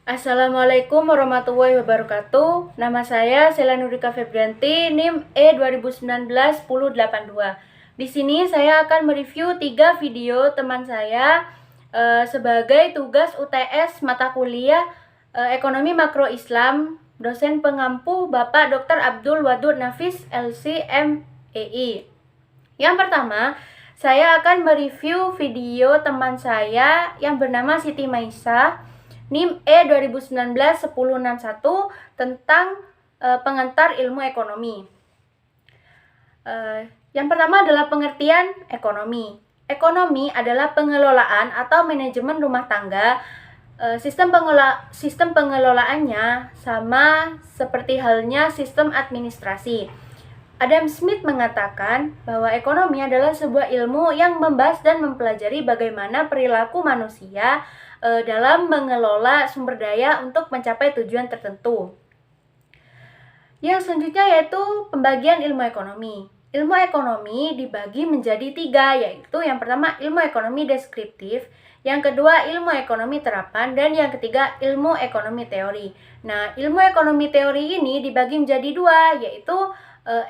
Assalamualaikum warahmatullahi wabarakatuh. Nama saya Sela Nurika Febrianti, NIM E2019-1082. Di sini saya akan mereview 3 video teman saya sebagai tugas UTS mata kuliah Ekonomi Makro Islam, dosen pengampu Bapak Dr. Abdul Wadud Nafis, LC MEI. Yang pertama, saya akan mereview video teman saya yang bernama Siti Maisah, NIM E2019-1061 tentang pengantar ilmu ekonomi. Yang pertama adalah pengertian ekonomi. Ekonomi adalah pengelolaan atau manajemen rumah tangga. Sistem pengelolaannya sama seperti halnya sistem administrasi. Adam Smith mengatakan bahwa ekonomi adalah sebuah ilmu yang membahas dan mempelajari bagaimana perilaku manusia dalam mengelola sumber daya untuk mencapai tujuan tertentu. Yang selanjutnya yaitu pembagian ilmu ekonomi. Ilmu ekonomi dibagi menjadi 3, yaitu yang pertama ilmu ekonomi deskriptif, yang kedua ilmu ekonomi terapan, dan yang ketiga ilmu ekonomi teori. Nah, ilmu ekonomi teori ini dibagi menjadi 2, yaitu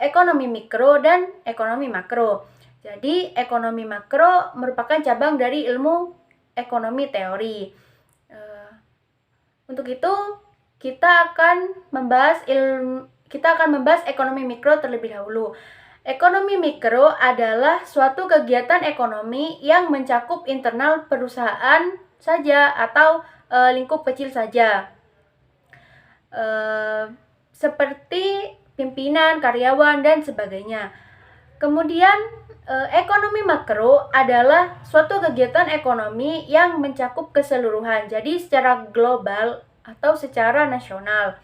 ekonomi mikro dan ekonomi makro. Jadi, ekonomi makro merupakan cabang dari ilmu ekonomi teori. Untuk itu, kita akan membahas ekonomi mikro terlebih dahulu. Ekonomi mikro adalah suatu kegiatan ekonomi yang mencakup internal perusahaan saja atau lingkup kecil saja, seperti pimpinan, karyawan, dan sebagainya. Kemudian, ekonomi makro adalah suatu kegiatan ekonomi yang mencakup keseluruhan, jadi secara global atau secara nasional.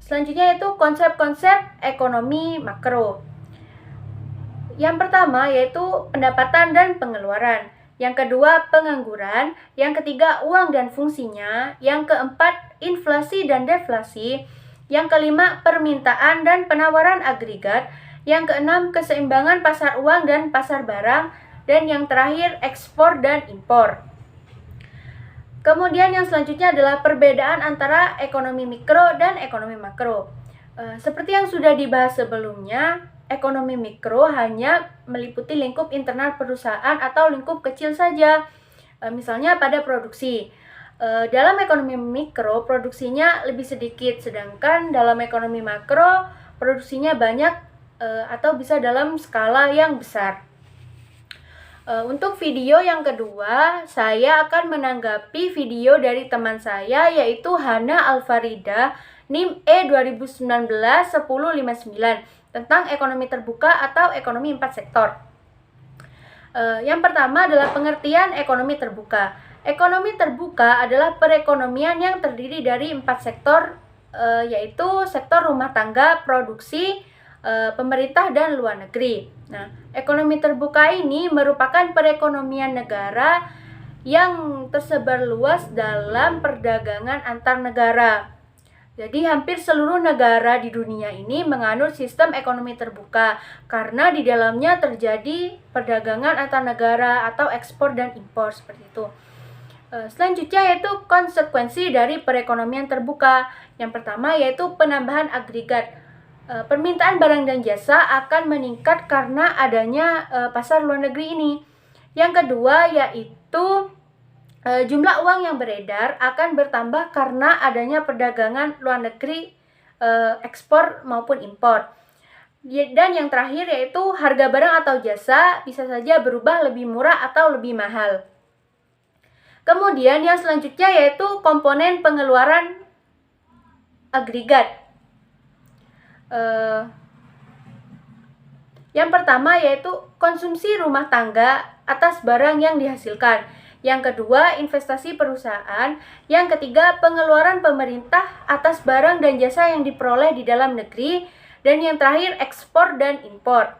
Selanjutnya yaitu konsep-konsep ekonomi makro. Yang pertama yaitu pendapatan dan pengeluaran. Yang kedua, pengangguran. Yang ketiga, uang dan fungsinya. Yang keempat, inflasi dan deflasi. Yang kelima, permintaan dan penawaran agregat. Yang keenam, keseimbangan pasar uang dan pasar barang. Dan yang terakhir, ekspor dan impor. Kemudian yang selanjutnya adalah perbedaan antara ekonomi mikro dan ekonomi makro. Seperti yang sudah dibahas sebelumnya, ekonomi mikro hanya meliputi lingkup internal perusahaan atau lingkup kecil saja, misalnya pada produksi. Dalam ekonomi mikro, produksinya lebih sedikit, sedangkan dalam ekonomi makro, produksinya banyak atau bisa dalam skala yang besar. Untuk video yang kedua, saya akan menanggapi video dari teman saya, yaitu Hana Alfarida, NIM E2019-1059, tentang ekonomi terbuka atau ekonomi 4 sektor. Yang pertama adalah pengertian ekonomi terbuka. Ekonomi terbuka adalah perekonomian yang terdiri dari 4 sektor, yaitu sektor rumah tangga, produksi, pemerintah, dan luar negeri. Nah, ekonomi terbuka ini merupakan perekonomian negara yang tersebar luas dalam perdagangan antar negara. Jadi hampir seluruh negara di dunia ini menganut sistem ekonomi terbuka karena di dalamnya terjadi perdagangan antar negara atau ekspor dan impor seperti itu. Selanjutnya yaitu konsekuensi dari perekonomian terbuka. Yang pertama yaitu penambahan agregat. Permintaan barang dan jasa akan meningkat karena adanya pasar luar negeri ini. Yang kedua yaitu jumlah uang yang beredar akan bertambah karena adanya perdagangan luar negeri, ekspor maupun impor. Dan yang terakhir yaitu harga barang atau jasa bisa saja berubah lebih murah atau lebih mahal. Kemudian yang selanjutnya yaitu komponen pengeluaran agregat. Yang pertama yaitu konsumsi rumah tangga atas barang yang dihasilkan. Yang kedua, investasi perusahaan. Yang ketiga, pengeluaran pemerintah atas barang dan jasa yang diperoleh di dalam negeri. Dan yang terakhir, ekspor dan impor.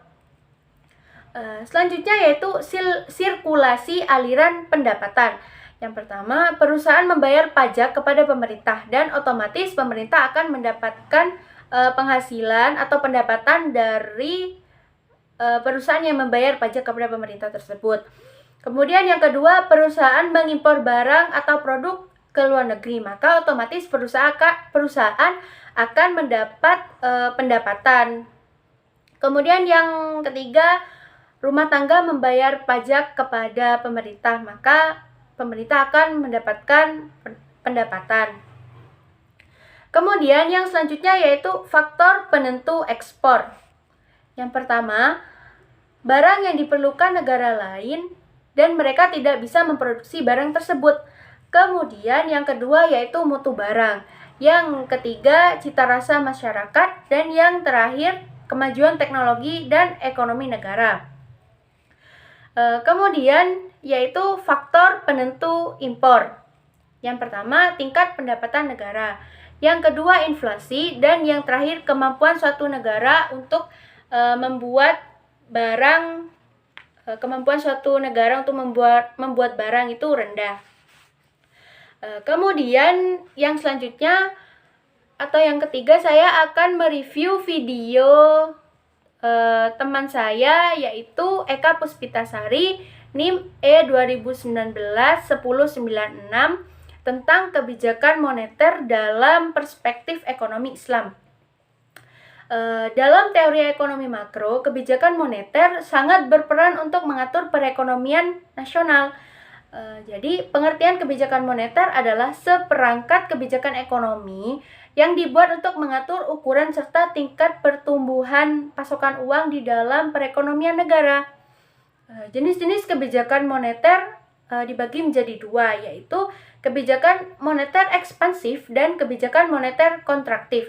Selanjutnya yaitu sirkulasi aliran pendapatan. Yang pertama, perusahaan membayar pajak kepada pemerintah dan otomatis pemerintah akan mendapatkan penghasilan atau pendapatan dari perusahaan yang membayar pajak kepada pemerintah tersebut. Kemudian yang kedua, perusahaan mengimpor barang atau produk ke luar negeri, maka otomatis perusahaan akan mendapat pendapatan. Kemudian yang ketiga, rumah tangga membayar pajak kepada pemerintah, maka pemerintah akan mendapatkan pendapatan. Kemudian yang selanjutnya yaitu faktor penentu ekspor. Yang pertama, barang yang diperlukan negara lain dan mereka tidak bisa memproduksi barang tersebut. Kemudian yang kedua yaitu mutu barang. Yang ketiga, cita rasa masyarakat. Dan yang terakhir, kemajuan teknologi dan ekonomi negara. Kemudian yaitu faktor penentu impor. Yang pertama, tingkat pendapatan negara. Yang kedua, inflasi. Dan yang terakhir, kemampuan suatu negara untuk kemampuan suatu negara untuk membuat barang itu rendah. Kemudian yang selanjutnya atau yang ketiga, saya akan mereview video teman saya yaitu Eka Puspitasari, NIM E2019-1096 tentang kebijakan moneter dalam perspektif ekonomi Islam. Dalam teori ekonomi makro, kebijakan moneter sangat berperan untuk mengatur perekonomian nasional. Jadi, pengertian kebijakan moneter adalah seperangkat kebijakan ekonomi yang dibuat untuk mengatur ukuran serta tingkat pertumbuhan pasokan uang di dalam perekonomian negara. Jenis-jenis kebijakan moneter dibagi menjadi dua, yaitu kebijakan moneter ekspansif dan kebijakan moneter kontraktif.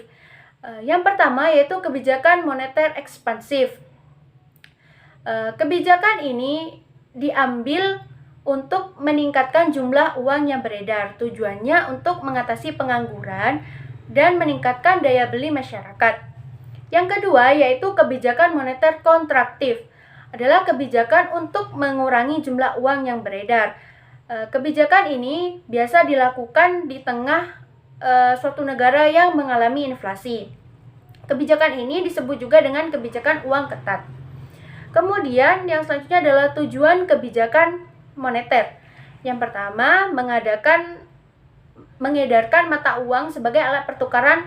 Yang pertama yaitu kebijakan moneter ekspansif. Kebijakan ini diambil untuk meningkatkan jumlah uang yang beredar. Tujuannya untuk mengatasi pengangguran dan meningkatkan daya beli masyarakat. Yang kedua yaitu kebijakan moneter kontraktif. Adalah kebijakan untuk mengurangi jumlah uang yang beredar. Kebijakan ini biasa dilakukan di tengah suatu negara yang mengalami inflasi. Kebijakan ini disebut juga dengan kebijakan uang ketat. Kemudian yang selanjutnya adalah tujuan kebijakan moneter. Yang pertama, mengedarkan mata uang sebagai alat pertukaran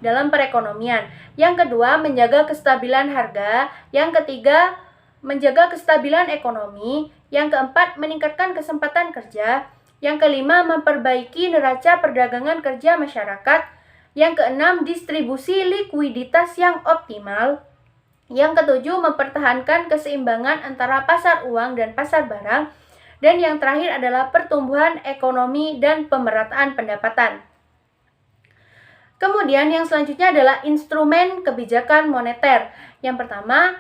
dalam perekonomian. Yang kedua, menjaga kestabilan harga. Yang ketiga, menjaga kestabilan ekonomi. Yang keempat, meningkatkan kesempatan kerja. Yang kelima, memperbaiki neraca perdagangan kerja masyarakat. Yang keenam, distribusi likuiditas yang optimal. Yang ketujuh, mempertahankan keseimbangan antara pasar uang dan pasar barang. Dan yang terakhir adalah pertumbuhan ekonomi dan pemerataan pendapatan. Kemudian yang selanjutnya adalah instrumen kebijakan moneter. Yang pertama,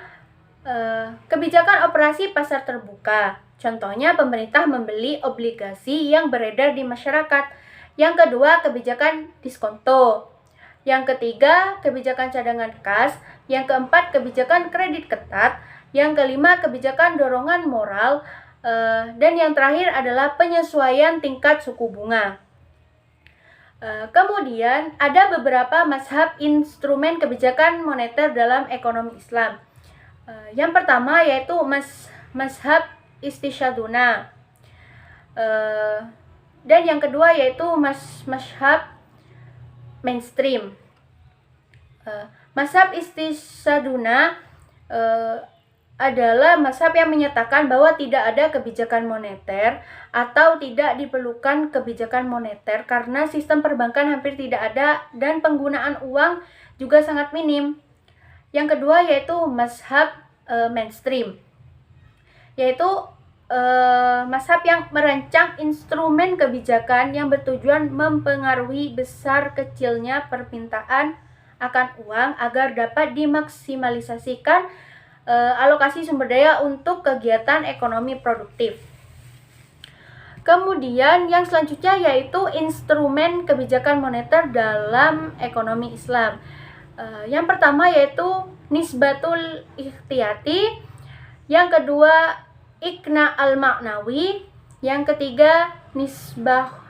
kebijakan operasi pasar terbuka. Contohnya pemerintah membeli obligasi yang beredar di masyarakat. Yang kedua, kebijakan diskonto. Yang ketiga, kebijakan cadangan kas. Yang keempat, kebijakan kredit ketat. Yang kelima, kebijakan dorongan moral. Dan yang terakhir adalah penyesuaian tingkat suku bunga. Kemudian ada beberapa mazhab instrumen kebijakan moneter dalam ekonomi Islam. Yang pertama yaitu mazhab Istisyaduna. Dan yang kedua yaitu mazhab mainstream. Mazhab Istisyaduna adalah mazhab yang menyatakan bahwa tidak ada kebijakan moneter atau tidak diperlukan kebijakan moneter karena sistem perbankan hampir tidak ada dan penggunaan uang juga sangat minim. Yang kedua yaitu mazhab mainstream, yaitu mazhab yang merancang instrumen kebijakan yang bertujuan mempengaruhi besar kecilnya permintaan akan uang agar dapat dimaksimalisasikan alokasi sumber daya untuk kegiatan ekonomi produktif. Kemudian yang selanjutnya yaitu instrumen kebijakan moneter dalam ekonomi Islam. Yang pertama yaitu nisbatul ikhtiyati, yang kedua ikna al-maknawi, yang ketiga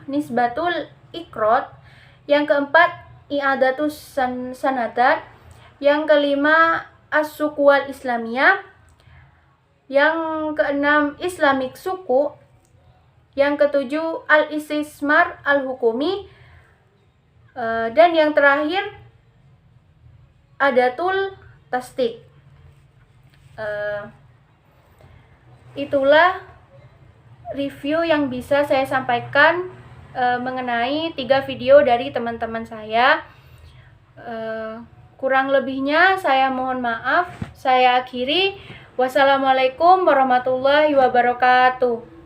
nisbatul ikrot, yang keempat i'adatus sanadat, yang kelima as-sukuwal islamiyah, yang keenam Islamic suku, Yang ketujuh al-istismar al-hukumi. Dan yang terakhir adatul tasdik. Itulah review yang bisa saya sampaikan mengenai 3 video dari teman-teman saya. Kurang lebihnya saya mohon maaf. Saya akhiri. Wassalamualaikum warahmatullahi wabarakatuh.